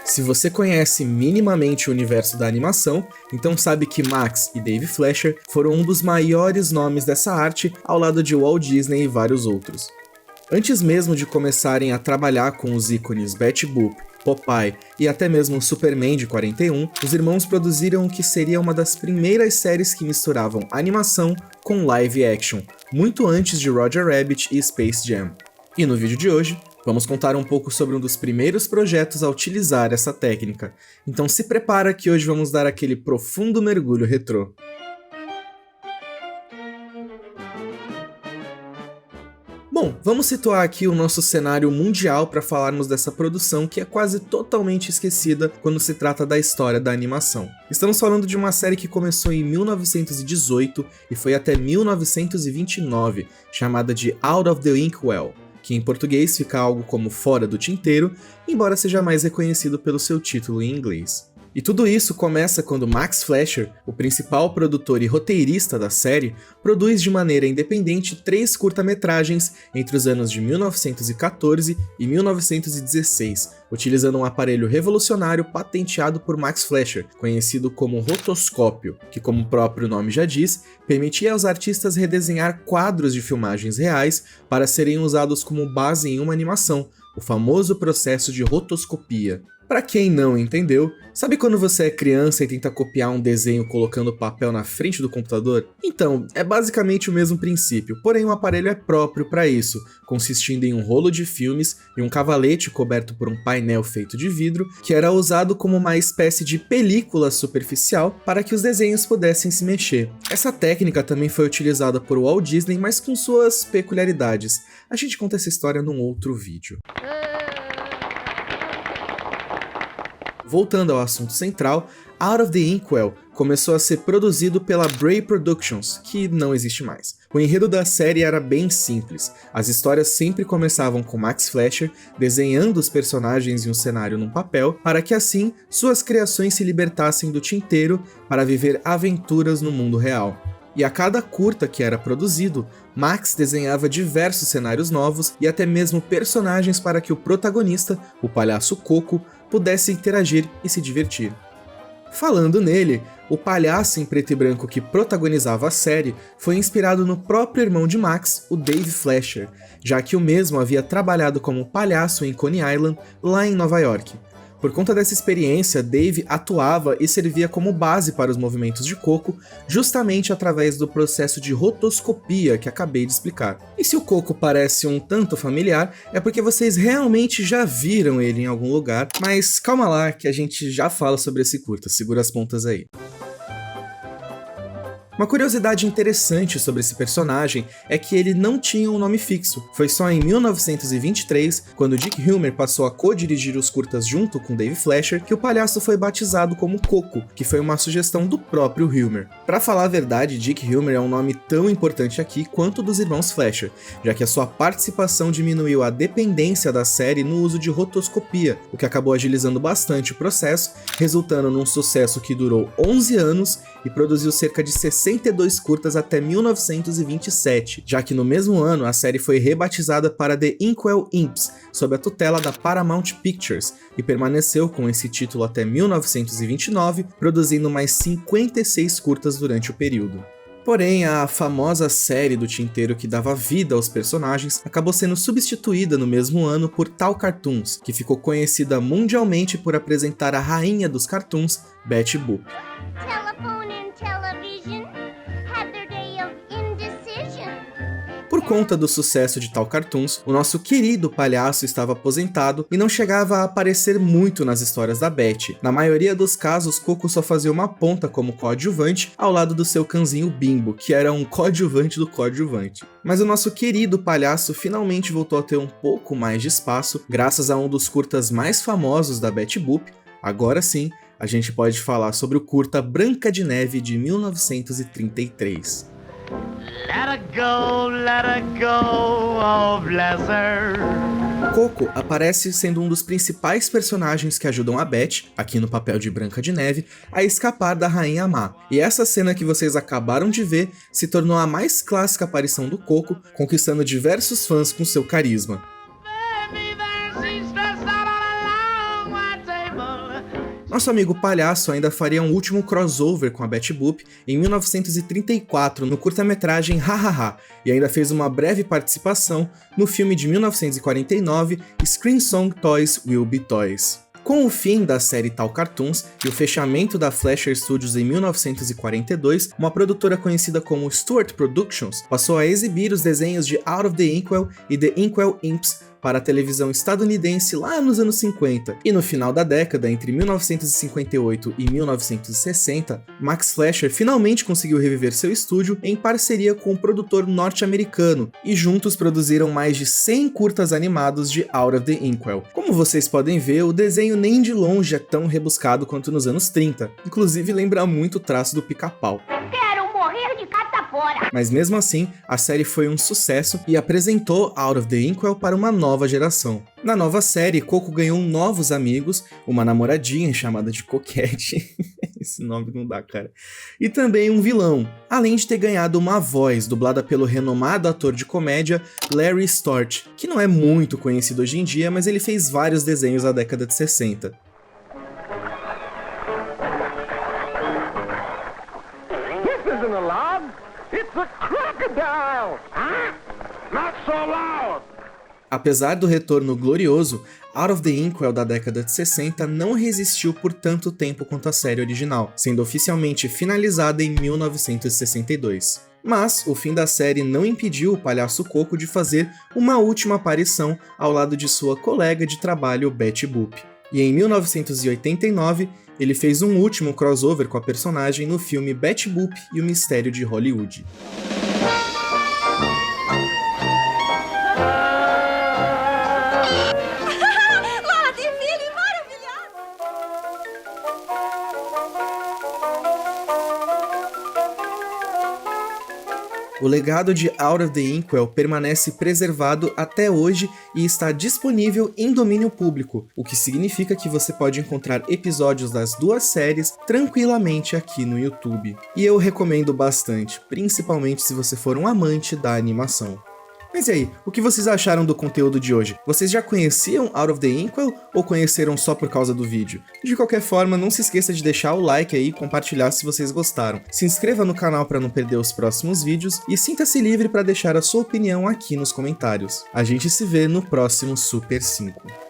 Se você conhece minimamente o universo da animação, então sabe que Max e Dave Fleischer foram um dos maiores nomes dessa arte, ao lado de Walt Disney e vários outros. Antes mesmo de começarem a trabalhar com os ícones Betty Boop, Popeye e até mesmo Superman de 41, os irmãos produziram o que seria uma das primeiras séries que misturavam animação com live action, muito antes de Roger Rabbit e Space Jam. E no vídeo de hoje, vamos contar um pouco sobre um dos primeiros projetos a utilizar essa técnica. Então se prepara que hoje vamos dar aquele profundo mergulho retrô. Bom, vamos situar aqui o nosso cenário mundial para falarmos dessa produção que é quase totalmente esquecida quando se trata da história da animação. Estamos falando de uma série que começou em 1918 e foi até 1929, chamada de Out of the Inkwell, que em português fica algo como Fora do Tinteiro, embora seja mais reconhecido pelo seu título em inglês. E tudo isso começa quando Max Fleischer, o principal produtor e roteirista da série, produz de maneira independente 3 curta-metragens entre os anos de 1914 e 1916, utilizando um aparelho revolucionário patenteado por Max Fleischer, conhecido como rotoscópio, que, como o próprio nome já diz, permitia aos artistas redesenhar quadros de filmagens reais para serem usados como base em uma animação, o famoso processo de rotoscopia. Pra quem não entendeu, sabe quando você é criança e tenta copiar um desenho colocando papel na frente do computador? Então, é basicamente o mesmo princípio, porém o aparelho é próprio para isso, consistindo em um rolo de filmes e um cavalete coberto por um painel feito de vidro, que era usado como uma espécie de película superficial para que os desenhos pudessem se mexer. Essa técnica também foi utilizada por Walt Disney, mas com suas peculiaridades. A gente conta essa história num outro vídeo. Voltando ao assunto central, Out of the Inkwell começou a ser produzido pela Bray Productions, que não existe mais. O enredo da série era bem simples, as histórias sempre começavam com Max Fleischer desenhando os personagens e um cenário num papel, para que assim suas criações se libertassem do tinteiro para viver aventuras no mundo real. E a cada curta que era produzido, Max desenhava diversos cenários novos e até mesmo personagens para que o protagonista, o palhaço Coco, pudesse interagir e se divertir. Falando nele, o palhaço em preto e branco que protagonizava a série foi inspirado no próprio irmão de Max, o Dave Fleischer, já que o mesmo havia trabalhado como palhaço em Coney Island, lá em Nova York. Por conta dessa experiência, Dave atuava e servia como base para os movimentos de Coco, justamente através do processo de rotoscopia que acabei de explicar. E se o Coco parece um tanto familiar, é porque vocês realmente já viram ele em algum lugar, mas calma lá que a gente já fala sobre esse curta, segura as pontas aí. Uma curiosidade interessante sobre esse personagem é que ele não tinha um nome fixo. Foi só em 1923, quando Dick Hillmer passou a co-dirigir os curtas junto com Dave Fleischer, que o palhaço foi batizado como Coco, que foi uma sugestão do próprio Hillmer. Pra falar a verdade, Dick Hillmer é um nome tão importante aqui quanto dos irmãos Fleischer, já que a sua participação diminuiu a dependência da série no uso de rotoscopia, o que acabou agilizando bastante o processo, resultando num sucesso que durou 11 anos e produziu cerca de 62 curtas até 1927, já que no mesmo ano a série foi rebatizada para The Inkwell Imps, sob a tutela da Paramount Pictures, e permaneceu com esse título até 1929, produzindo mais 56 curtas durante o período. Porém, a famosa série do tinteiro que dava vida aos personagens acabou sendo substituída no mesmo ano por Tal Cartoons, que ficou conhecida mundialmente por apresentar a rainha dos cartoons, Betty Boop. Por conta do sucesso de Tal Cartoons, o nosso querido palhaço estava aposentado e não chegava a aparecer muito nas histórias da Betty. Na maioria dos casos, Coco só fazia uma ponta como coadjuvante ao lado do seu cãozinho Bimbo, que era um coadjuvante do coadjuvante. Mas o nosso querido palhaço finalmente voltou a ter um pouco mais de espaço, graças a um dos curtas mais famosos da Betty Boop. Agora sim, a gente pode falar sobre o curta Branca de Neve de 1933. Let her go, oh bless her. Coco aparece sendo um dos principais personagens que ajudam a Betty, aqui no papel de Branca de Neve, a escapar da Rainha Má. E essa cena que vocês acabaram de ver se tornou a mais clássica aparição do Coco, conquistando diversos fãs com seu carisma. Nosso amigo palhaço ainda faria um último crossover com a Betty Boop em 1934 no curta-metragem Ha Ha Ha, e ainda fez uma breve participação no filme de 1949 Screen Song Toys Will Be Toys. Com o fim da série Tal Cartoons e o fechamento da Fleischer Studios em 1942, uma produtora conhecida como Stuart Productions passou a exibir os desenhos de Out of the Inkwell e The Inkwell Imps para a televisão estadunidense lá nos anos 50, e no final da década, entre 1958 e 1960, Max Fleischer finalmente conseguiu reviver seu estúdio em parceria com o produtor norte-americano, e juntos produziram mais de 100 curtas animados de Out of the Inkwell. Como vocês podem ver, o desenho nem de longe é tão rebuscado quanto nos anos 30, inclusive lembra muito o traço do Pica-Pau. Mas mesmo assim, a série foi um sucesso e apresentou Out of the Inkwell para uma nova geração. Na nova série, Coco ganhou novos amigos, uma namoradinha chamada de Coquette, esse nome não dá, cara, e também um vilão, além de ter ganhado uma voz dublada pelo renomado ator de comédia Larry Storch, que não é muito conhecido hoje em dia, mas ele fez vários desenhos da década de 60. Apesar do retorno glorioso, Out of the Inkwell da década de 60 não resistiu por tanto tempo quanto a série original, sendo oficialmente finalizada em 1962. Mas o fim da série não impediu o palhaço Coco de fazer uma última aparição ao lado de sua colega de trabalho Betty Boop. E em 1989, ele fez um último crossover com a personagem no filme Betty Boop e o Mistério de Hollywood. O legado de Out of the Inkwell permanece preservado até hoje e está disponível em domínio público, o que significa que você pode encontrar episódios das duas séries tranquilamente aqui no YouTube. E eu recomendo bastante, principalmente se você for um amante da animação. Mas e aí, o que vocês acharam do conteúdo de hoje? Vocês já conheciam Out of the Inkwell ou conheceram só por causa do vídeo? De qualquer forma, não se esqueça de deixar o like aí e compartilhar se vocês gostaram. Se inscreva no canal para não perder os próximos vídeos e sinta-se livre para deixar a sua opinião aqui nos comentários. A gente se vê no próximo Super 5.